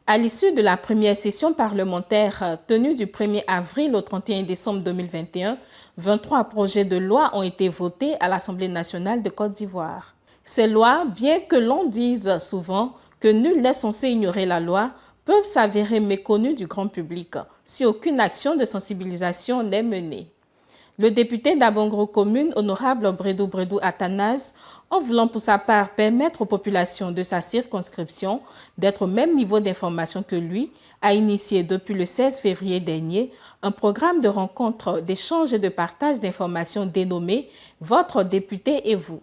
À l'issue de la première session parlementaire tenue du 1er avril au 31 décembre 2021, 23 projets de loi ont été votés à l'Assemblée nationale de Côte d'Ivoire. Ces lois, bien que l'on dise souvent que nul n'est censé ignorer la loi, peuvent s'avérer méconnues du grand public si aucune action de sensibilisation n'est menée. Le député d'Abongro Commune, honorable Bredou Bredou Athanase, en voulant pour sa part permettre aux populations de sa circonscription d'être au même niveau d'information que lui, a initié depuis le 16 février dernier un programme de rencontre, d'échange et de partage d'informations dénommé « Votre député et vous ».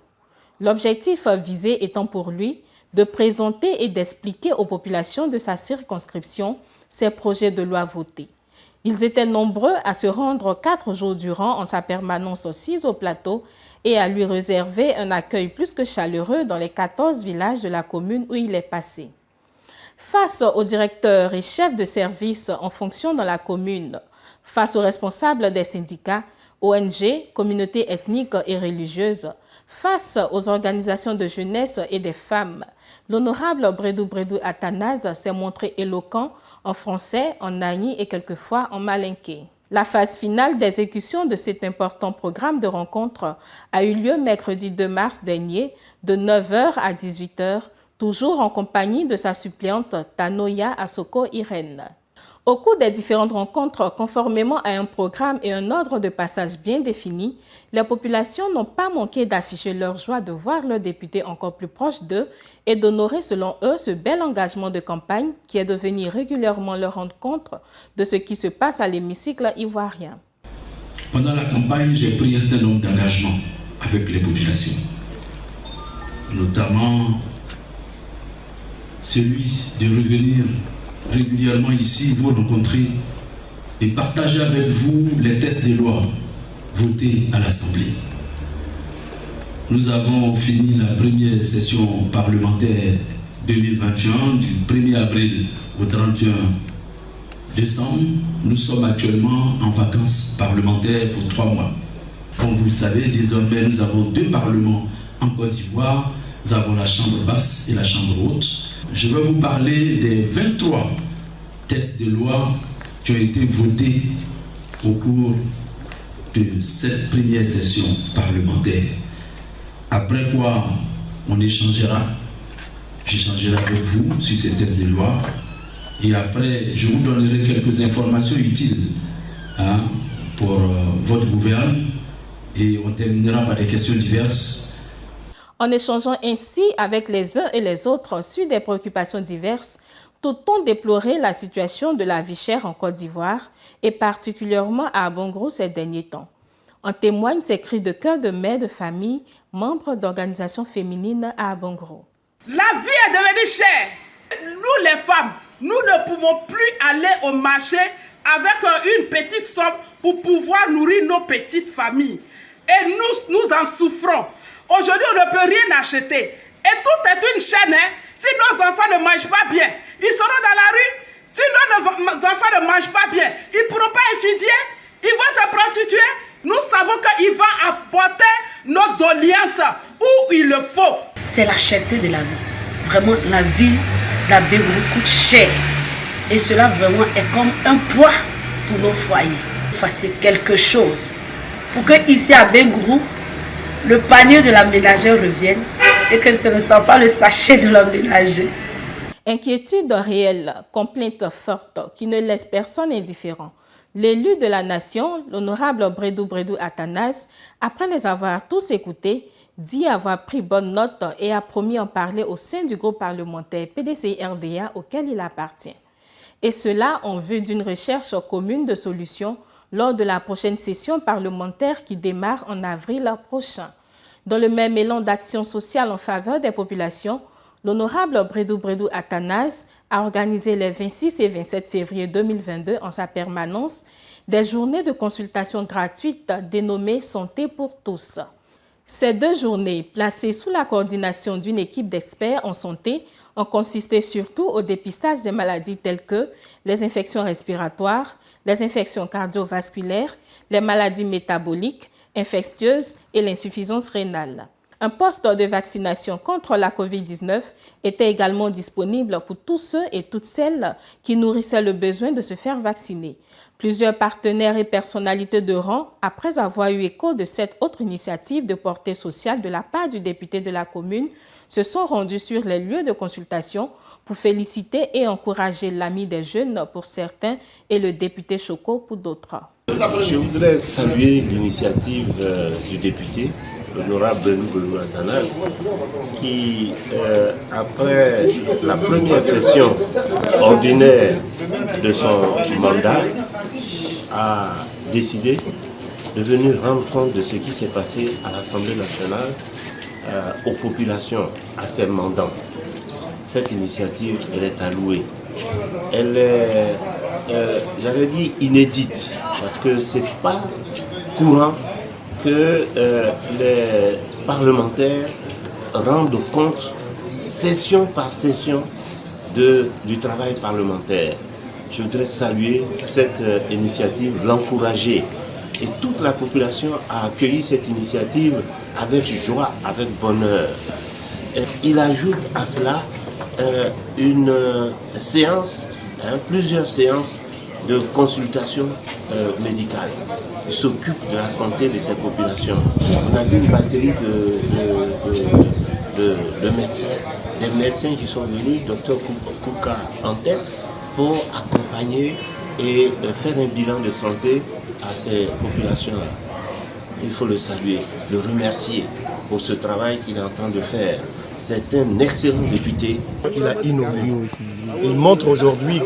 L'objectif visé étant pour lui de présenter et d'expliquer aux populations de sa circonscription ses projets de loi votés. Ils étaient nombreux à se rendre 4 jours durant en sa permanence 6 au plateau et à lui réserver un accueil plus que chaleureux dans les 14 villages de la commune où il est passé. Face aux directeurs et chefs de service en fonction dans la commune, face aux responsables des syndicats, ONG, communautés ethniques et religieuses, face aux organisations de jeunesse et des femmes, l'honorable Bredou Bredou Athanase s'est montré éloquent en français, en nani et quelquefois en malinké. La phase finale d'exécution de cet important programme de rencontre a eu lieu mercredi 2 mars dernier de 9 h à 18 h, toujours en compagnie de sa suppléante Tanoya Asoko Irène. Au cours des différentes rencontres, conformément à un programme et un ordre de passage bien définis, les populations n'ont pas manqué d'afficher leur joie de voir leurs députés encore plus proches d'eux et d'honorer selon eux ce bel engagement de campagne qui est de venir régulièrement leur rendre compte de ce qui se passe à l'hémicycle ivoirien. Pendant la campagne, j'ai pris un certain nombre d'engagements avec les populations, notamment celui de revenir régulièrement ici, vous rencontrer et partager avec vous les textes de loi votés à l'Assemblée. Nous avons fini la première session parlementaire 2021 du 1er avril au 31 décembre. Nous sommes actuellement en vacances parlementaires pour 3 mois. Comme vous le savez, désormais nous avons 2 parlements en Côte d'Ivoire. Nous avons la chambre basse et la chambre haute. Je vais vous parler des 23 textes de loi qui ont été votés au cours de cette première session parlementaire. Après quoi, on échangera. J'échangerai avec vous sur ces textes de loi. Et après, je vous donnerai quelques informations utiles pour votre gouverne. Et on terminera par des questions diverses. En échangeant ainsi avec les uns et les autres sur des préoccupations diverses, tout ont déploré la situation de la vie chère en Côte d'Ivoire et particulièrement à Abongro ces derniers temps. En témoignent ces cris de cœur de mères de famille, membres d'organisations féminines à Abongro. La vie est devenue chère. Nous les femmes, nous ne pouvons plus aller au marché avec une petite somme pour pouvoir nourrir nos petites familles. Et nous en souffrons. Aujourd'hui, on ne peut rien acheter. Et tout est une chaîne. Si nos enfants ne mangent pas bien, ils seront dans la rue. Si nos enfants ne mangent pas bien, ils ne pourront pas étudier. Ils vont se prostituer. Nous savons qu'il va apporter nos doléances où il le faut. C'est la cherté de la vie. Vraiment, la vie d'Abongro coûte cher. Et cela vraiment est comme un poids pour nos foyers. Fassez quelque chose pour que ici à Abongro, le panier de la ménagère revienne et que ce ne soit pas le sachet de la ménagère. Inquiétude réelle, complainte forte qui ne laisse personne indifférent. L'élu de la nation, l'honorable Bredou Bredou Athanase, après les avoir tous écoutés, dit avoir pris bonne note et a promis en parler au sein du groupe parlementaire PDCI-RDA auquel il appartient. Et cela en vue d'une recherche commune de solutions lors de la prochaine session parlementaire qui démarre en avril prochain. Dans le même élan d'action sociale en faveur des populations, l'honorable Bredou Bredou Athanase a organisé les 26 et 27 février 2022 en sa permanence des journées de consultation gratuites dénommées Santé pour tous. Ces 2 journées, placées sous la coordination d'une équipe d'experts en santé, ont consisté surtout au dépistage des maladies telles que les infections respiratoires, les infections cardiovasculaires, les maladies métaboliques, infectieuses et l'insuffisance rénale. Un poste de vaccination contre la COVID-19 était également disponible pour tous ceux et toutes celles qui nourrissaient le besoin de se faire vacciner. Plusieurs partenaires et personnalités de rang, après avoir eu écho de cette autre initiative de portée sociale de la part du député de la commune, se sont rendus sur les lieux de consultation pour féliciter et encourager l'ami des jeunes pour certains et le député Choco pour d'autres. Je voudrais saluer l'initiative du député, l'honorable Belou Athanase, qui, après la première session ordinaire de son mandat, a décidé de venir rendre compte de ce qui s'est passé à l'Assemblée nationale aux populations, à ses mandants. Cette initiative, elle est à louer. Elle est, j'avais dit, inédite, parce que ce n'est pas courant que les parlementaires rendent compte, session par session, du travail parlementaire. Je voudrais saluer cette initiative, l'encourager. Et toute la population a accueilli cette initiative avec joie, avec bonheur. Et il ajoute à cela une séance, plusieurs séances de consultation médicale. Il s'occupe de la santé de ces populations. On a vu une batterie de médecins, des médecins qui sont venus, Dr Kouka en tête, pour accompagner et faire un bilan de santé à ces populations-là. Il faut le saluer, le remercier pour ce travail qu'il est en train de faire. C'est un excellent député. Il a innové. Il montre aujourd'hui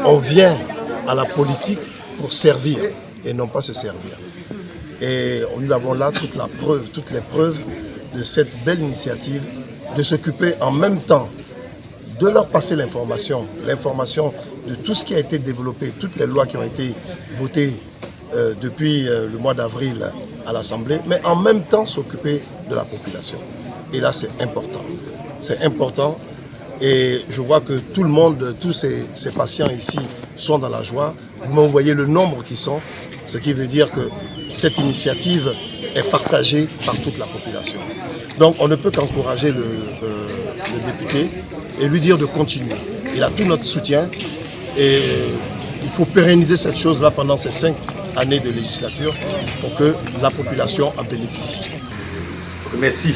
qu'on vient à la politique pour servir et non pas se servir. Et nous avons là toutes les preuves de cette belle initiative de s'occuper en même temps de leur passer l'information de tout ce qui a été développé, toutes les lois qui ont été votées depuis le mois d'avril à l'Assemblée, mais en même temps s'occuper de la population. Et là, c'est important. C'est important. Et je vois que tout le monde, tous ces patients ici sont dans la joie. Vous voyez le nombre qui sont, ce qui veut dire que cette initiative est partagée par toute la population. Donc, on ne peut qu'encourager le député et lui dire de continuer. Il a tout notre soutien et il faut pérenniser cette chose-là pendant ces 5 années de législature pour que la population en bénéficie. Merci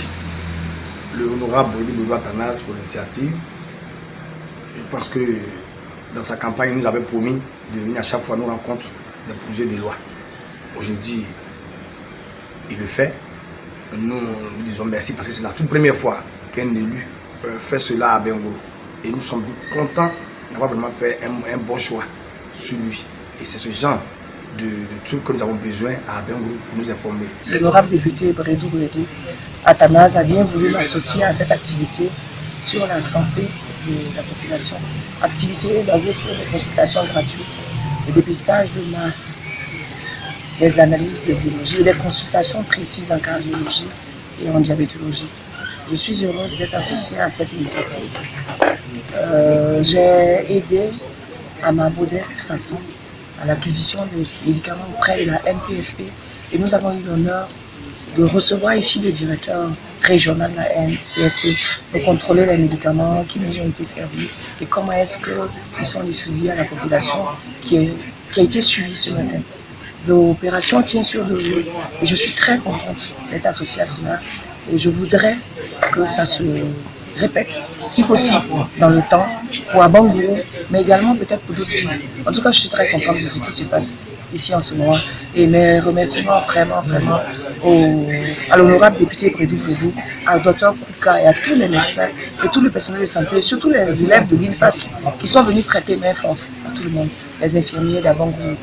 l'honorable Belou Athanase pour l'initiative. Je pense que dans sa campagne, il nous avait promis de venir à chaque fois nous rencontrer des projets de loi. Aujourd'hui, il le fait. Nous disons merci parce que c'est la toute première fois qu'un élu fait cela à Bengoro. Et nous sommes contents d'avoir vraiment fait un bon choix sur lui. Et c'est ce genre de trucs que nous avons besoin à Bengoro pour nous informer. L'honorable député Belou Athanase a bien voulu m'associer à cette activité sur la santé de la population. Activité basée sur les consultations gratuites, le dépistage de masse, les analyses de biologie et les consultations précises en cardiologie et en diabétologie. Je suis heureuse d'être associée à cette initiative. J'ai aidé à ma modeste façon à l'acquisition des médicaments auprès de la NPSP et nous avons eu l'honneur de recevoir ici le directeur régional de la NPSP pour contrôler les médicaments qui nous ont été servis et comment est-ce qu'ils sont distribués à la population qui a été suivie ce matin. L'opération tient sur 2 jours et je suis très contente d'être associée à cela et je voudrais que ça se répète, si possible, dans le temps, pour Bengoro, mais également peut-être pour d'autres villes. En tout cas, je suis très contente de ce qui se passe ici en ce moment. Et mes remerciements vraiment à l'honorable député Belou, à Dr Kouka et à tous les médecins et tout le personnel de santé, surtout les élèves de l'INFAS qui sont venus prêter main forte à tout le monde, les infirmiers d'Abengoro.